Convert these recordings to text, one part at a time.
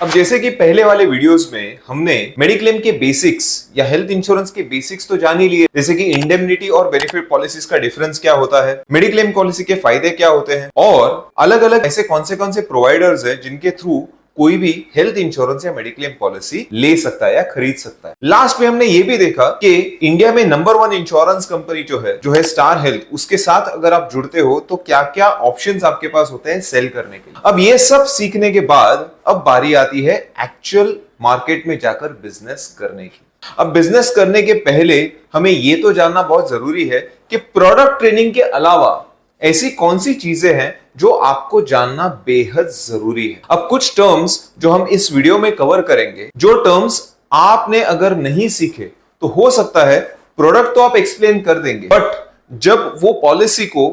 अब जैसे कि पहले वाले वीडियोस में हमने मेडिक्लेम के बेसिक्स या हेल्थ इंश्योरेंस के बेसिक्स तो जान ही लिए, जैसे कि इंडेमनिटी और बेनिफिट पॉलिसीज का डिफरेंस क्या होता है, मेडिक्लेम पॉलिसी के फायदे क्या होते हैं और अलग अलग ऐसे कौन से प्रोवाइडर्स हैं जिनके थ्रू कोई भी हेल्थ इंश्योरेंस या मेडिक्लेम पॉलिसी ले सकता है या खरीद सकता है। लास्ट में हमने ये भी देखा कि इंडिया में नंबर 1 इंश्योरेंस कंपनी जो है स्टार हेल्थ, उसके साथ अगर आप जुड़ते हो तो क्या क्या ऑप्शंस आपके पास होते हैं सेल करने के लिए। अब ये सब सीखने के बाद अब बारी आती है एक्चुअल मार्केट में जाकर बिजनेस करने की। अब बिजनेस करने के पहले हमें ये तो जानना बहुत जरूरी है कि प्रोडक्ट ट्रेनिंग के अलावा ऐसी कौन सी चीजें हैं जो आपको जानना बेहद जरूरी है। अब कुछ टर्म्स जो हम इस वीडियो में कवर करेंगे, जो टर्म्स आपने अगर नहीं सीखे तो हो सकता है प्रोडक्ट तो आप एक्सप्लेन कर देंगे, बट जब वो पॉलिसी को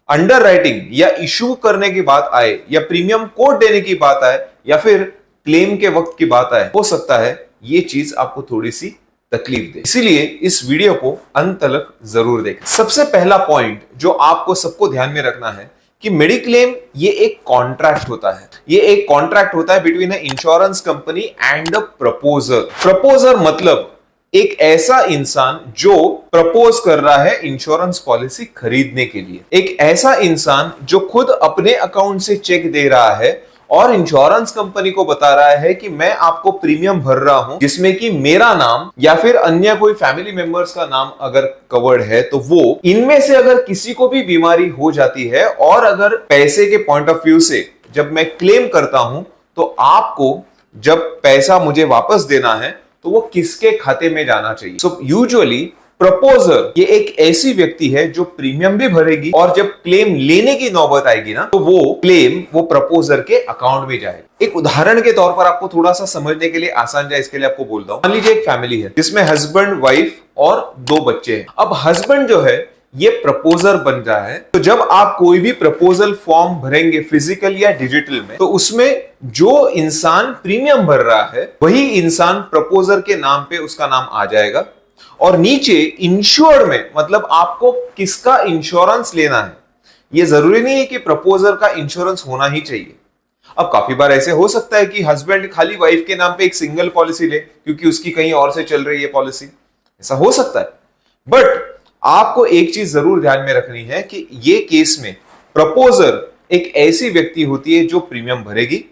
अंडरराइटिंग या इशू करने की बात आए या प्रीमियम कोड देने की बात आए या फिर क्लेम के वक्त की बात आए, हो सकता है ये चीज आपको थोड़ी सी तकलीफ दे। इसीलिए इस वीडियो को अंत तक जरूर देखें। सबसे पहला पॉइंट जो आपको सबको ध्यान में रखना है कि मेडिक्लेम ये एक कॉन्ट्रैक्ट होता है। ये एक कॉन्ट्रैक्ट होता है between a insurance company and a proposer. Proposer मतलब एक ऐसा इंसान जो प्रपोज कर रहा है इंश्योरेंस पॉलिसी खरीदने के लिए, एक ऐसा इंसान जो खुद अपने अकाउंट से चेक दे रहा है और इंश्योरेंस कंपनी को बता रहा है कि मैं आपको प्रीमियम भर रहा हूं जिसमें कि मेरा नाम या फिर अन्य कोई फैमिली मेंबर्स का नाम अगर कवर्ड है, तो वो इनमें से अगर किसी को भी बीमारी हो जाती है और अगर पैसे के पॉइंट ऑफ व्यू से जब मैं क्लेम करता हूं तो आपको जब पैसा मुझे वापस देना है तो वो किसके खाते में जाना चाहिए। सो यूजुअली प्रपोजर ये एक ऐसी व्यक्ति है जो प्रीमियम भी भरेगी और जब क्लेम लेने की नौबत आएगी ना, तो वो क्लेम वो प्रपोजर के अकाउंट में जाएगा। एक उदाहरण के तौर पर आपको थोड़ा सा समझने के लिए आसान जाए इसके लिए आपको बोलता हूं। मान लीजिए एक फैमिली है जिसमें हस्बैंड, वाइफ और 2 बच्चे हैं। अब हस्बैंड जो है ये प्रपोजर बन रहा है, तो जब आप कोई भी प्रपोजल फॉर्म भरेंगे फिजिकल या डिजिटल में, तो उसमें जो इंसान प्रीमियम भर रहा है वही इंसान प्रपोजर के नाम पे उसका नाम आ जाएगा और नीचे इंश्योर्ड में मतलब आपको किसका इंश्योरेंस लेना है। यह जरूरी नहीं है कि प्रपोजर का इंश्योरेंस होना ही चाहिए। अब काफी बार ऐसे हो सकता है कि हस्बैंड खाली वाइफ के नाम पे एक सिंगल पॉलिसी ले क्योंकि उसकी कहीं और से चल रही है पॉलिसी, ऐसा हो सकता है। बट आपको एक चीज जरूर ध्यान में रखनी है कि ये केस में प्रपोजर एक ऐसी व्यक्ति होती है जो प्रीमियम भरेगी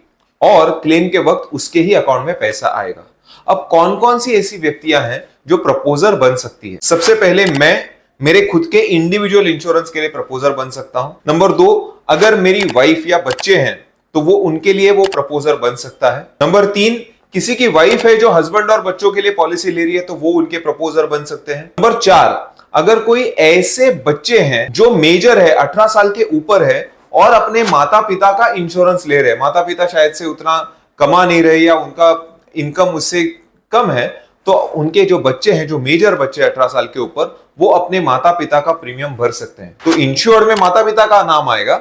और क्लेम के वक्त उसके ही अकाउंट में पैसा आएगा। अब कौन कौन सी ऐसी व्यक्तियां हैं जो प्रपोजर बन सकती है? सबसे पहले मैं मेरे खुद के इंडिविजुअल इंश्योरेंस के लिए प्रपोजर बन सकता हूं। नंबर 2, अगर मेरी वाइफ या बच्चे हैं तो वो उनके लिए वो प्रपोजर बन सकता है। नंबर 3, किसी की वाइफ है जो हस्बैंड और बच्चों के लिए पॉलिसी ले रही है तो वो उनके प्रपोजर बन सकते हैं। नंबर 4, अगर कोई ऐसे बच्चे हैं जो मेजर है, 18 साल के ऊपर है और अपने माता पिता का इंश्योरेंस ले रहे हैं, माता पिता शायद से उतना कमा नहीं रहे या उनका इनकम उससे कम है, तो उनके जो बच्चे हैं, जो मेजर बच्चे 18 साल के ऊपर, वो अपने माता पिता का प्रीमियम भर सकते हैं। तो इंश्योर्ड में माता पिता का नाम आएगा,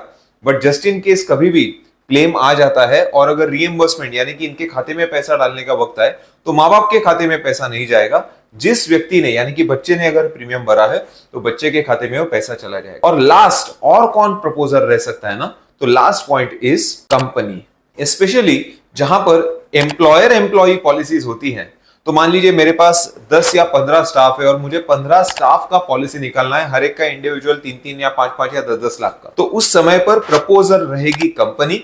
बट जस्ट इन केस कभी भी क्लेम आ जाता है और अगर रीएम्बर्समेंट यानी कि इनके खाते में पैसा डालने का वक्त आए तो माँ बाप के खाते में पैसा नहीं जाएगा। जिस व्यक्ति ने यानी कि बच्चे ने अगर प्रीमियम भरा है तो बच्चे के खाते में वो पैसा चला जाएगा। और लास्ट, और कौन प्रपोजर रह सकता है ना, तो last point is company. Specially जहां पर एम्प्लॉयर एम्प्लॉई पॉलिसीज होती हैं, तो मान लीजिए मेरे पास 10 या 15 स्टाफ है और मुझे 15 स्टाफ का पॉलिसी निकालना है, हर एक का इंडिविजुअल 3-3 या 5-5 या 10-10 लाख का। तो उस समय पर प्रपोजर रहेगी कंपनी,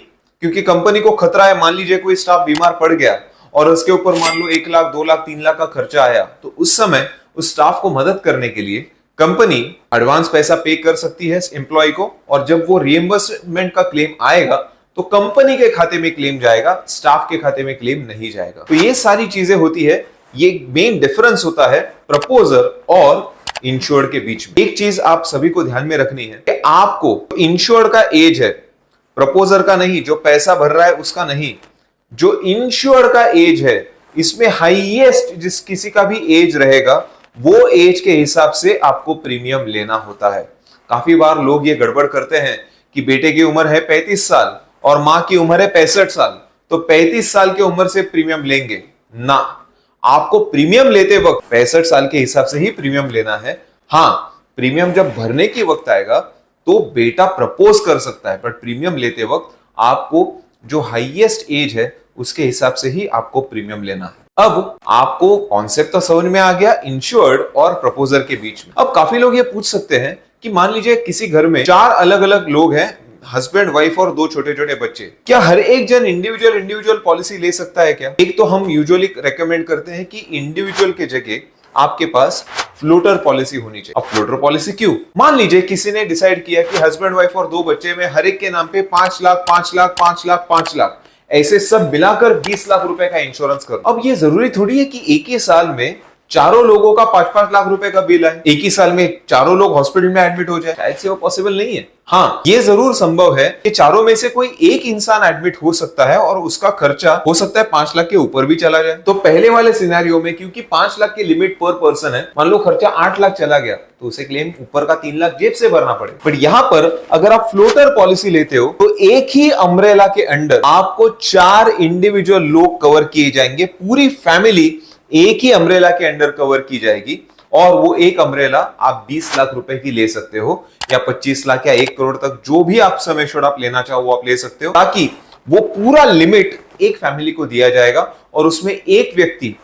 क्योंकि कंपनी को खतरा है, मान लीजिए कोई स्टाफ बीमार पड़ गया और उसके ऊपर मान लो 1 लाख, 2 लाख, 3 लाख का खर्चा आया, तो उस समय उस स्टाफ को मदद करने के लिए कंपनी एडवांस पैसा पे कर सकती है एम्प्लॉय को, और जब वो रिएम्बर्समेंट का क्लेम आएगा तो कंपनी के खाते में क्लेम जाएगा, स्टाफ के खाते में क्लेम नहीं जाएगा। तो ये सारी चीजें होती है, ये मेन डिफरेंस होता है प्रपोजर और इंश्योर्ड के बीच में। एक चीज आप सभी को ध्यान में रखनी है कि आपको इंश्योर्ड का एज है, प्रपोजर का नहीं, जो पैसा भर रहा है उसका नहीं, जो इंश्योर्ड का एज है, इसमें हाईएस्ट जिस किसी का भी एज रहेगा वो एज के हिसाब से आपको प्रीमियम लेना होता है। काफी बार लोग ये गड़बड़ करते हैं कि बेटे की उम्र है 35 साल और मां की उम्र है 65 साल, तो 35 साल की उम्र से प्रीमियम लेंगे ना, आपको प्रीमियम लेते वक्त 65 साल के हिसाब से ही प्रीमियम लेना है। हाँ, प्रीमियम जब भरने की वक्त आएगा तो बेटा प्रपोज कर सकता है, बट प्रीमियम लेते वक्त आपको जो हाईएस्ट एज है उसके हिसाब से ही आपको प्रीमियम लेना है। अब आपको कॉन्सेप्ट तो समझ में आ गया इंश्योर्ड और प्रपोजर के बीच में। अब काफी लोग ये पूछ सकते हैं कि मान लीजिए किसी घर में 4 अलग अलग लोग हैं, हस्बैंड वाइफ और 2 छोटे छोटे बच्चे, क्या हर एक जन इंडिविजुअल पॉलिसी ले सकता है क्या? एक तो हम यूजुअली रेकमेंड करते हैं कि इंडिविजुअल के जगह आपके पास फ्लोटर पॉलिसी होनी चाहिए। अब फ्लोटर पॉलिसी क्यों? मान लीजिए किसी ने डिसाइड किया कि हस्बैंड वाइफ और 2 बच्चे में हर एक के नाम पे 5 लाख 5 लाख 5 लाख 5 लाख ऐसे सब मिलाकर 20 लाख रुपए का इंश्योरेंस करो। अब ये जरूरी थोड़ी है कि एक ही साल में चारों लोगों का 5-5 लाख रुपए का बिल आए, एक ही साल में चारों लोग हॉस्पिटल में एडमिट हो जाए, शायद से वो पॉसिबल नहीं है। हाँ, ये जरूर संभव है कि चारों में से कोई एक इंसान एडमिट हो सकता है और उसका खर्चा हो सकता है 5 लाख के ऊपर भी चला जाए। तो पहले वाले सिनेरियो में क्योंकि 5 लाख की लिमिट पर पर्सन है, मान लो खर्चा 8 लाख चला गया तो उसे क्लेम ऊपर का 3 लाख जेब से भरना पड़े। बट यहां पर अगर आप फ्लोटर पॉलिसी लेते हो तो एक ही अम्ब्रेला के अंडर आपको 4 इंडिविजुअल लोग कवर किए जाएंगे, पूरी फैमिली एक ही अम्ब्रेला के अंडर कवर की जाएगी और वो एक अम्ब्रेला आप 20 लाख रुपए की ले सकते हो या 25 लाख या 1 करोड़ तक, जो भी आप सम एश्योर्ड आप लेना चाहो वो आप ले सकते हो, ताकि वो पूरा लिमिट एक फैमिली को दिया जाएगा और उसमें एक व्यक्ति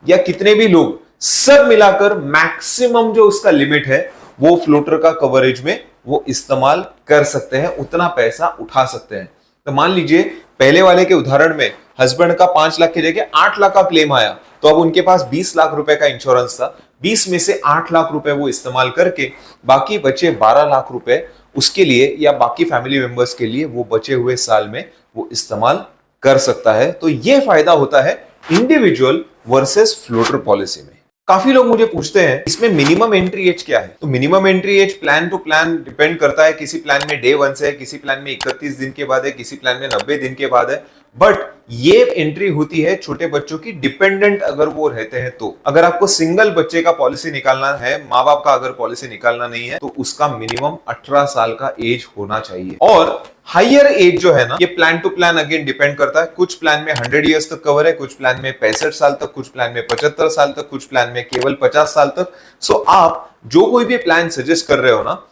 या कितने भी लोग सब मिलाकर मैक्सिमम जो उसका लिमिट है वो फ्लोटर का कवरेज में वो इस्तेमाल कर सकते हैं, उतना पैसा उठा सकते हैं। तो मान लीजिए पहले वाले के उदाहरण में हस्बैंड का 5 लाख की जगह 8 लाख का क्लेम आया, तो अब उनके पास 20 लाख रुपए का इंश्योरेंस था, 20 में से 8 लाख रुपए वो इस्तेमाल करके बाकी बचे 12 लाख रुपए उसके लिए या बाकी फैमिली मेंबर्स के लिए वो बचे हुए साल में वो इस्तेमाल कर सकता है। तो ये फायदा होता है इंडिविजुअल वर्सेस फ्लोटर पॉलिसी में। काफी लोग मुझे पूछते हैं इसमें मिनिमम एंट्री एज क्या है? तो minimum entry age plan to plan depend करता है, किसी प्लान में डे 1 से है, किसी प्लान में 31 दिन के बाद है, किसी प्लान में 90 दिन के बाद है। बट ये एंट्री होती है छोटे बच्चों की, डिपेंडेंट अगर वो रहते हैं तो। अगर आपको सिंगल बच्चे का पॉलिसी निकालना है, माँ बाप का अगर पॉलिसी निकालना नहीं है, तो उसका मिनिमम 18 साल का एज होना चाहिए। और हायर एज जो है ना, ये plan to plan again depend करता है। कुछ प्लान में 100 इयर्स तक कवर है, कुछ प्लान में 65 साल तक, कुछ प्लान में 75 साल तक, कुछ प्लान में केवल 50 साल तक। सो आप जो कोई भी प्लान सजेस्ट कर रहे हो ना,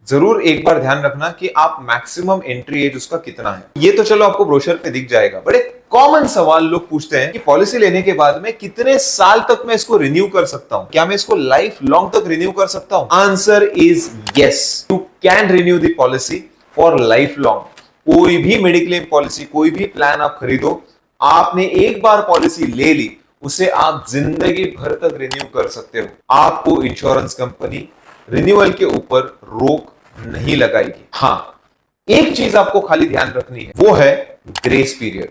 जरूर एक बार ध्यान रखना कि आप मैक्सिमम एंट्री एज उसका कितना है। ये तो चलो आपको ब्रोशर पे दिख जाएगा। बड़े कॉमन सवाल लोग पूछते हैं कि पॉलिसी लेने के बाद में कितने साल तक मैं इसको रिन्यू कर सकता हूं? क्या मैं इसको लाइफ लॉन्ग तक रिन्यू कर सकता हूं? Answer is yes, you can renew the policy for life long. कोई भी मेडिक्लेम पॉलिसी, कोई भी प्लान आप खरीदो, आपने एक बार पॉलिसी ले ली, उसे आप जिंदगी भर तक रिन्यू कर सकते हो। आपको इंश्योरेंस कंपनी रिन्यूअल के ऊपर रोक नहीं लगाएगी। हाँ, एक चीज आपको खाली ध्यान रखनी है, वो है ग्रेस पीरियड,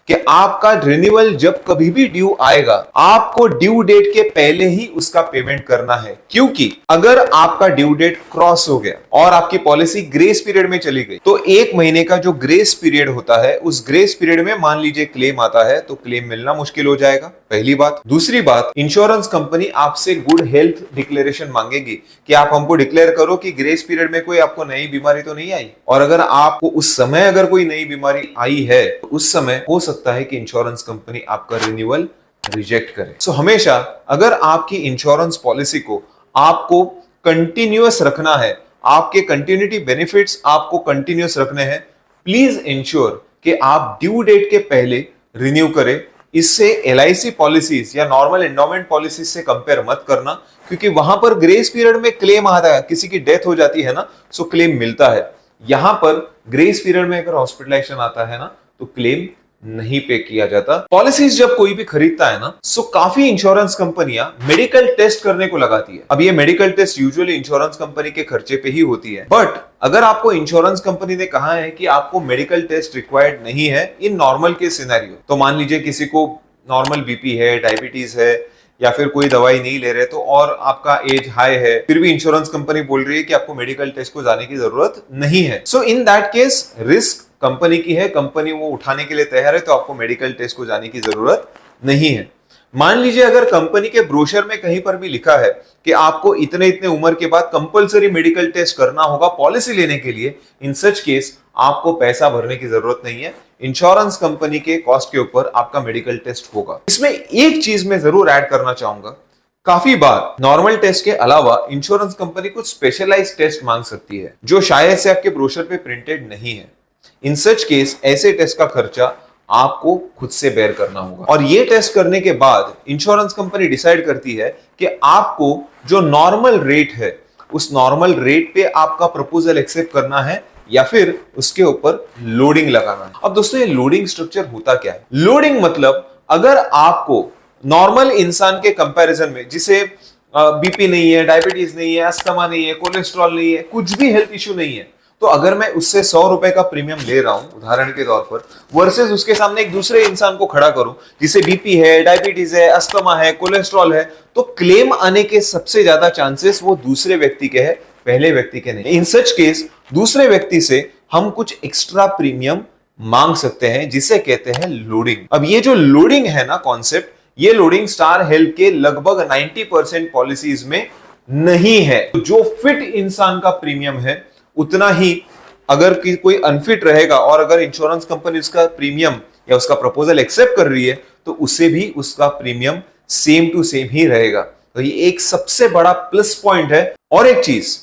कि आपका रिन्यूअल जब कभी भी ड्यू आएगा, आपको ड्यू डेट के पहले ही उसका पेमेंट करना है। क्योंकि अगर आपका ड्यू डेट क्रॉस हो गया और आपकी पॉलिसी ग्रेस पीरियड में चली गई, तो 1 महीने का जो ग्रेस पीरियड होता है, उस ग्रेस पीरियड में मान लीजिए क्लेम आता है, तो क्लेम मिलना मुश्किल हो जाएगा, पहली बात। दूसरी बात, इंश्योरेंस कंपनी आपसे गुड हेल्थ डिक्लेरेशन मांगेगी कि आप हमको डिक्लेयर करो कि ग्रेस पीरियड में कोई आपको नई बीमारी तो नहीं आई। और अगर आपको उस समय अगर कोई नई बीमारी आई है, तो उस समय हो सकता है कि इंश्योरेंस कंपनी आपका रिन्यूअल रिजेक्ट करे। सो हमेशा अगर आपकी इंश्योरेंस पॉलिसी को आपको कंटिन्यूअस रखना है, आपके कंटिन्यूटी बेनिफिट्स आपको कंटिन्यूअस रखने हैं, प्लीज इंश्योर कि आप ड्यू डेट के पहले रिन्यू करें। इससे LIC पॉलिसीज या नॉर्मल एंडोमेंट पॉलिसीज से कंपेयर मत करना, क्योंकि वहां पर ग्रेस पीरियड में क्लेम आता है, किसी की डेथ हो जाती है ना, सो क्लेम मिलता है। यहां पर ग्रेस पीरियड में अगर हॉस्पिटलाइजेशन आता है ना, तो क्लेम नहीं पे किया जाता। पॉलिसीज जब कोई भी खरीदता है ना, सो काफी इंश्योरेंस कंपनियां मेडिकल टेस्ट करने को लगाती है। अब ये medical test usually insurance company के खर्चे पे ही होती है। बट अगर आपको इंश्योरेंस कंपनी ने कहा है कि आपको मेडिकल टेस्ट रिक्वायर्ड नहीं है इन नॉर्मल के सिनेरियो, तो मान लीजिए किसी को नॉर्मल बीपी है, डायबिटीज है, या फिर कोई दवाई नहीं ले रहे, तो और आपका एज हाई है, फिर भी इंश्योरेंस कंपनी बोल रही है कि आपको मेडिकल टेस्ट को जाने की जरूरत नहीं है। So in that case risk company की है, कंपनी वो उठाने के लिए तैयार है, तो आपको मेडिकल टेस्ट को जाने की जरूरत नहीं है। मान लीजिए अगर कंपनी के ब्रोशर में कहीं पर भी लिखा है कि आपको इतने इतने उम्र के बाद कंपलसरी मेडिकल टेस्ट करना होगा पॉलिसी लेने के लिए, इन सच केस आपको पैसा भरने की जरूरत नहीं है, इंश्योरेंस कंपनी के कॉस्ट के ऊपर आपका मेडिकल टेस्ट होगा। इसमें एक चीज मैं जरूर ऐड करना चाहूंगा, काफी बार नॉर्मल टेस्ट के अलावा इंश्योरेंस कंपनी कुछ स्पेशलाइज्ड टेस्ट मांग सकती है, जो शायद से आपके ब्रोशर पे प्रिंटेड नहीं है। इन सच केस ऐसे टेस्ट का खर्चा आपको खुद से बेयर करना होगा। और ये टेस्ट करने के बाद इंश्योरेंस कंपनी डिसाइड करती है कि आपको जो नॉर्मल रेट है उस नॉर्मल रेट पे आपका प्रपोजल एक्सेप्ट करना है या फिर उसके ऊपर लोडिंग लगाना है। अब दोस्तों ये लोडिंग स्ट्रक्चर होता क्या है? लोडिंग मतलब अगर आपको नॉर्मल इंसान के कंपैरिजन में, जिसे बीपी नहीं है, डायबिटीज नहीं है, अस्थमा नहीं है, कोलेस्ट्रॉल नहीं है, कुछ भी हेल्थ इश्यू नहीं है, तो अगर मैं उससे 100 रुपए का प्रीमियम ले रहा हूं उदाहरण के तौर पर, वर्सेस उसके सामने एक दूसरे इंसान को खड़ा करूं जिसे बीपी है, डायबिटीज है, अस्थमा है, कोलेस्ट्रॉल है, तो क्लेम आने के सबसे ज्यादा चांसेस वो दूसरे व्यक्ति के हैं, पहले व्यक्ति के नहीं। इन सच केस दूसरे व्यक्ति से हम कुछ एक्स्ट्रा प्रीमियम मांग सकते हैं जिसे कहते हैं लोडिंग। अब ये जो लोडिंग है ना कॉन्सेप्ट, ये लोडिंग स्टार हेल्थ के लगभग 90% पॉलिसीज में नहीं है। तो जो फिट इंसान का प्रीमियम है उतना ही अगर कोई अनफिट रहेगा और अगर इंश्योरेंस कंपनी उसका प्रीमियम या उसका प्रपोजल एक्सेप्ट कर रही है तो उसे भी उसका प्रीमियम सेम टू सेम ही रहेगा। तो ये एक सबसे बड़ा प्लस पॉइंट है। और एक चीज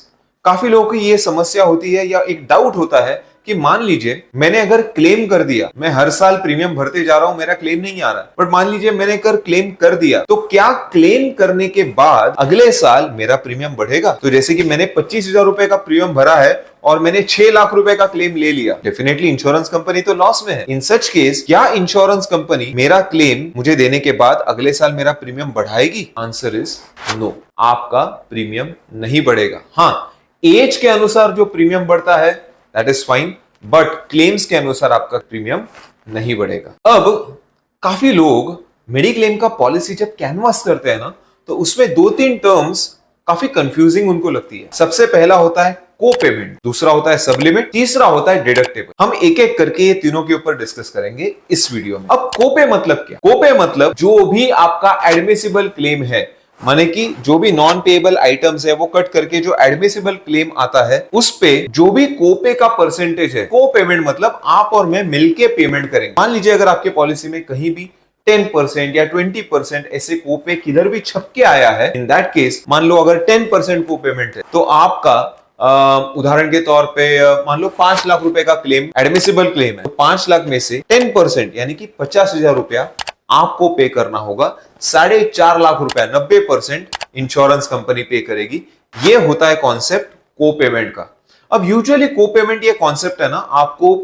काफी लोगों की ये समस्या होती है या एक डाउट होता है कि मान लीजिए मैंने अगर क्लेम कर दिया, मैं हर साल प्रीमियम भरते जा रहा हूं, मेरा क्लेम नहीं आ रहा, बट मान लीजिए मैंने अगर क्लेम कर दिया तो क्या क्लेम करने के बाद अगले साल मेरा प्रीमियम बढ़ेगा? तो जैसे कि मैंने 25,000 रुपए का प्रीमियम भरा है और मैंने 6 लाख रुपए का क्लेम ले लिया, डेफिनेटली इंश्योरेंस कंपनी तो लॉस में है। इन सच केस क्या इंश्योरेंस कंपनी मेरा क्लेम मुझे देने के बाद अगले साल मेरा प्रीमियम बढ़ाएगी? आंसर इज नो, आपका प्रीमियम नहीं बढ़ेगा। हाँ, एज के अनुसार जो प्रीमियम बढ़ता है that is fine, but claims के अनुसार आपका प्रीमियम नहीं बढ़ेगा। अब काफी लोग मेडिक्लेम का पॉलिसी जब कैनवास करते हैं ना, तो उसमें 2-3 टर्म्स काफी कंफ्यूजिंग उनको लगती है। सबसे पहला होता है को पेमेंट, दूसरा होता है सब लिमिट, तीसरा होता है डिडक्टेबल। हम एक एक करके ये तीनों के ऊपर डिस्कस करेंगे इस वीडियो में। अब कोपे मतलब क्या? कोपे मतलब जो भी आपका एडमिसिबल क्लेम है, माने कि जो भी नॉन पेएबल आइटम्स है वो कट करके जो एडमिसिबल क्लेम आता है उस पे जो भी कोपे का परसेंटेज है, को पेमेंट मतलब आप और मैं मिलके पेमेंट करेंगे। मान लीजिए अगर आपके पॉलिसी में कहीं भी 10% या 20% ऐसे कोपे किधर भी छप के आया है, इन दैट केस मान लो अगर 10% को पेमेंट है तो आपका उदाहरण के तौर पे मान लो 5 लाख रुपए का क्लेम एडमिसिबल क्लेम है, तो 5 लाख में से 10% यानी कि 50,000 रुपया आपको पे करना होगा। 4.5 लाख रुपया 90% इंश्योरेंस कंपनी पे करेगी। ये होता है कॉन्सेप्ट को पेमेंट का। अब यूजुअली को पेमेंट ये कॉन्सेप्ट है ना, आपको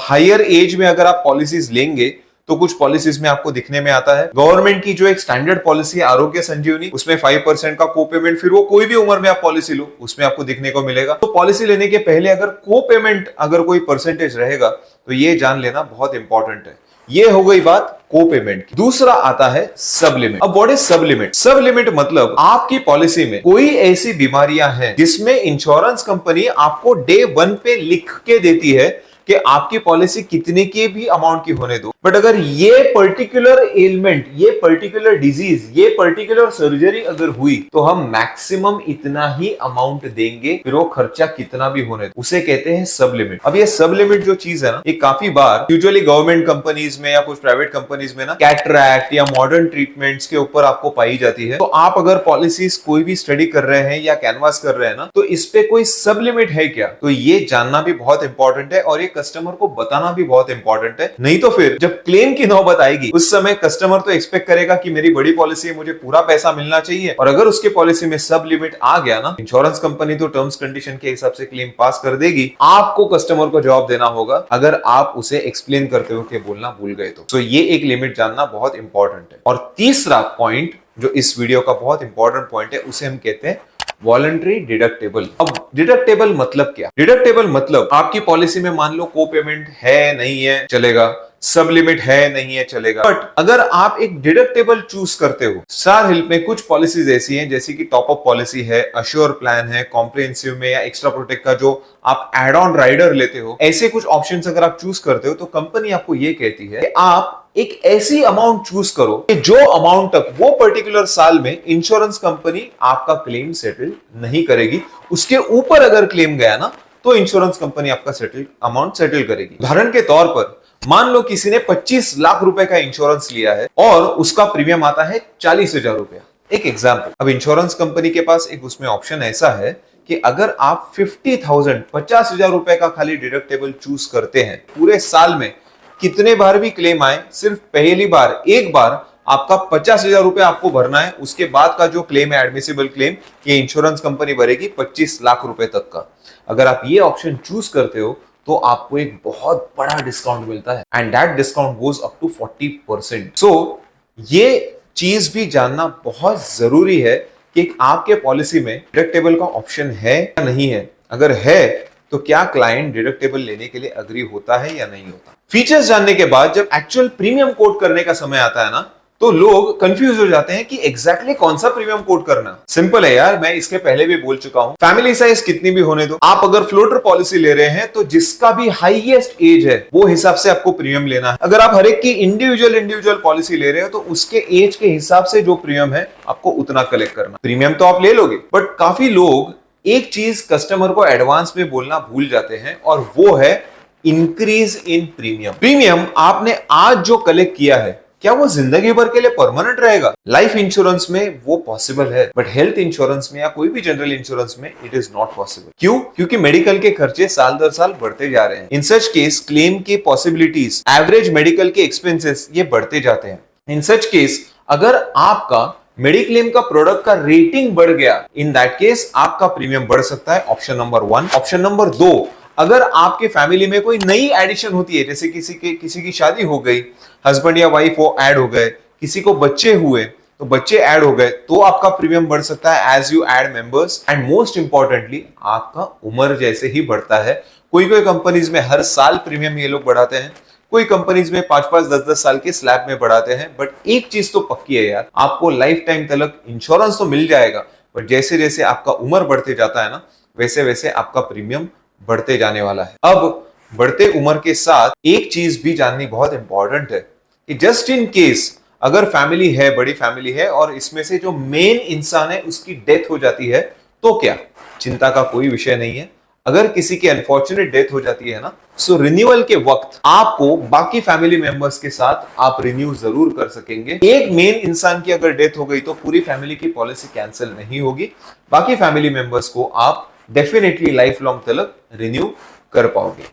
हायर एज में अगर आप पॉलिसीज लेंगे तो कुछ पॉलिसीज में आपको दिखने में आता है। गवर्नमेंट की जो एक स्टैंडर्ड पॉलिसी है आरोग्य संजीवनी, उसमें 5% का को पेमेंट, फिर वो कोई भी उम्र में आप पॉलिसी लो उसमें आपको दिखने को मिलेगा। तो पॉलिसी लेने के पहले अगर को पेमेंट अगर कोई परसेंटेज रहेगा तो ये जान लेना बहुत इंपॉर्टेंट है। ये हो गई बात को पेमेंट की। दूसरा आता है सब लिमिट। अब व्हाट इज सब लिमिट? सब लिमिट मतलब आपकी पॉलिसी में कोई ऐसी बीमारियां हैं जिसमें इंश्योरेंस कंपनी आपको डे 1 पे लिख के देती है कि आपकी पॉलिसी कितने की भी अमाउंट की होने दो, बट अगर ये पर्टिकुलर एलिमेंट, ये पर्टिकुलर डिजीज, ये पर्टिकुलर सर्जरी अगर हुई तो हम मैक्सिमम इतना ही अमाउंट देंगे, फिर वो खर्चा कितना भी होने दो, उसे कहते हैं सब लिमिट। अब ये सब लिमिट जो चीज है ना, ये काफी बार यूजुअली गवर्नमेंट कंपनीज में या कुछ प्राइवेट कंपनीज में ना कैटरैक्ट या मॉडर्न ट्रीटमेंट्स के ऊपर आपको पाई जाती है। तो आप अगर पॉलिसीज कोई भी स्टडी कर रहे हैं या कैनवास कर रहे हैं ना, तो इस पे कोई सब लिमिट है क्या, तो ये जानना भी बहुत इंपॉर्टेंट है और ये कस्टमर को बताना भी बहुत इंपॉर्टेंट है। नहीं तो फिर जब क्लेम की नौबत आएगी उस समय कस्टमर तो एक्सपेक्ट करेगा कि मेरी बड़ी पॉलिसी है, मुझे पूरा पैसा मिलना चाहिए, और अगर उसके पॉलिसी में सब लिमिट आ गया ना, इंश्योरेंस कंपनी तो टर्म्स कंडीशन के हिसाब से क्लेम पास कर देगी, आपको कस्टमर को जवाब देना होगा अगर आप उसे एक्सप्लेन करते हो कि बोलना भूल गए तो। ये एक लिमिट जानना बहुत इंपॉर्टेंट है। और तीसरा पॉइंट जो इस वीडियो का बहुत इंपॉर्टेंट पॉइंट है उसे हम कहते हैं वॉलंटरी डिडक्टेबल। अब डिडक्टेबल मतलब क्या? डिडक्टेबल मतलब आपकी पॉलिसी में मान लो को पेमेंट है नहीं है चलेगा, सब लिमिट है नहीं है चलेगा, बट अगर आप एक डिडक्टेबल चूज करते हो, स्टार हेल्थ में कुछ पॉलिसीज ऐसी हैं जैसे कि टॉप अप पॉलिसी है, अश्योर प्लान है, कॉम्प्रिहेंसिव में या एक्स्ट्रा प्रोटेक्ट का जो आप एड ऑन राइडर लेते हो, ऐसे कुछ ऑप्शंस अगर आप चूज करते हो तो कंपनी आपको ये कहती है कि आप एक ऐसी अमाउंट चूज करो कि जो अमाउंट तक वो पर्टिकुलर साल में इंश्योरेंस कंपनी आपका क्लेम सेटल नहीं करेगी, उसके ऊपर अगर क्लेम गया ना तो इंश्योरेंस कंपनी आपका अमाउंट सेटल करेगी। उदाहरण के तौर पर मान लो किसी ने 25 लाख रुपए का इंश्योरेंस लिया है और उसका प्रीमियम आता है 40,000 रुपया, एक एग्जाम्पल। अब इंश्योरेंस कंपनी के पास एक उसमें ऑप्शन ऐसा है कि अगर आप 50,000 50,000 रुपए का खाली डिडक्टेबल चूज करते हैं पूरे साल में, कितने बार भी क्लेम आए, सिर्फ पहली बार एक बार आपका 50,000 रुपए आपको भरना है। उसके बाद का जो क्लेम है एडमिसिबल क्लेम, ये इंश्योरेंस कंपनी भरेगी 25 लाख रुपए तक का। अगर आप ये ऑप्शन चूज करते हो तो आपको एक बहुत बड़ा डिस्काउंट मिलता है, and that discount goes up to 40%। So ये चीज भी जानना बहुत जरूरी है कि आपके पॉलिसी में डिडक्टेबल का ऑप्शन है या नहीं है। अगर है तो क्या क्लाइंट डिडक्टेबल लेने के लिए अग्री होता है या नहीं होता। फीचर्स जानने के बाद जब एक्चुअल प्रीमियम कोट करने का समय आता है ना, तो लोग कंफ्यूज हो जाते हैं कि एग्जैक्टली कौन सा प्रीमियम कोट करना। सिंपल है यार, मैं इसके पहले भी बोल चुका हूं, फैमिली साइज कितनी भी होने दो। आप अगर फ्लोटर पॉलिसी ले रहे हैं तो जिसका भी हाईएस्ट एज है वो हिसाब से आपको प्रीमियम लेना है। अगर आप हर एक की इंडिविजुअल पॉलिसी ले रहे हो तो उसके एज के हिसाब से जो प्रीमियम है आपको उतना कलेक्ट करना। प्रीमियम तो आप ले लोगे, बट काफी लोग एक चीज कस्टमर को एडवांस में बोलना भूल जाते हैं, और वो है इंक्रीज इन प्रीमियम। प्रीमियम आपने आज जो कलेक्ट किया है, क्या वो जिंदगी भर के लिए परमानेंट रहेगा? लाइफ इंश्योरेंस में वो पॉसिबल है, बट हेल्थ इंश्योरेंस में या कोई भी जनरल इंश्योरेंस में इट इज नॉट पॉसिबल। क्यों? क्योंकि मेडिकल के खर्चे साल दर साल बढ़ते जा रहे हैं। इन सच केस क्लेम की पॉसिबिलिटीज, एवरेज मेडिकल के एक्सपेंसेस ये बढ़ते जाते हैं। इन सच केस अगर आपका मेडिक्लेम का प्रोडक्ट का रेटिंग बढ़ गया, इन दैट केस आपका प्रीमियम बढ़ सकता है। Option number 1। ऑप्शन नंबर 2, अगर आपके फैमिली में कोई नई एडिशन होती है, जैसे किसी की शादी हो गई, हस्बैंड या वाइफ वो ऐड हो गए, किसी को बच्चे हुए तो बच्चे ऐड हो गए, तो आपका प्रीमियम बढ़ सकता है as you add members. And most importantly आपका उम्र जैसे ही बढ़ता है। कोई कंपनीज में हर साल प्रीमियम ये लोग बढ़ाते हैं, कोई कंपनीज में 5-5, 10-10 साल के स्लैब में बढ़ाते हैं। बट एक चीज तो पक्की है यार, आपको लाइफ टाइम तक इंश्योरेंस तो मिल जाएगा, बट जैसे जैसे आपका उम्र बढ़ते जाता है ना, वैसे वैसे आपका प्रीमियम बढ़ते जाने वाला है। अब बढ़ते उम्र के साथ एक चीज भी जाननी बहुत इंपॉर्टेंट है कि जस्ट इन केस अगर फैमिली है, बड़ी फैमिली है, और इसमें से जो मेन इंसान है उसकी डेथ हो जाती है, तो क्या? चिंता का कोई विषय नहीं है। अगर किसी की अनफॉर्चुनेट डेथ हो जाती है ना, सो रिन्यूअल के वक्त आपको बाकी फैमिली मेंबर्स के साथ आप रिन्यू जरूर कर सकेंगे। एक मेन इंसान की अगर डेथ हो गई तो पूरी फैमिली की पॉलिसी कैंसिल नहीं होगी, बाकी फैमिली मेंबर्स को आप डेफिनेटली लाइफ लॉन्ग तक रिन्यू कर पाओगे।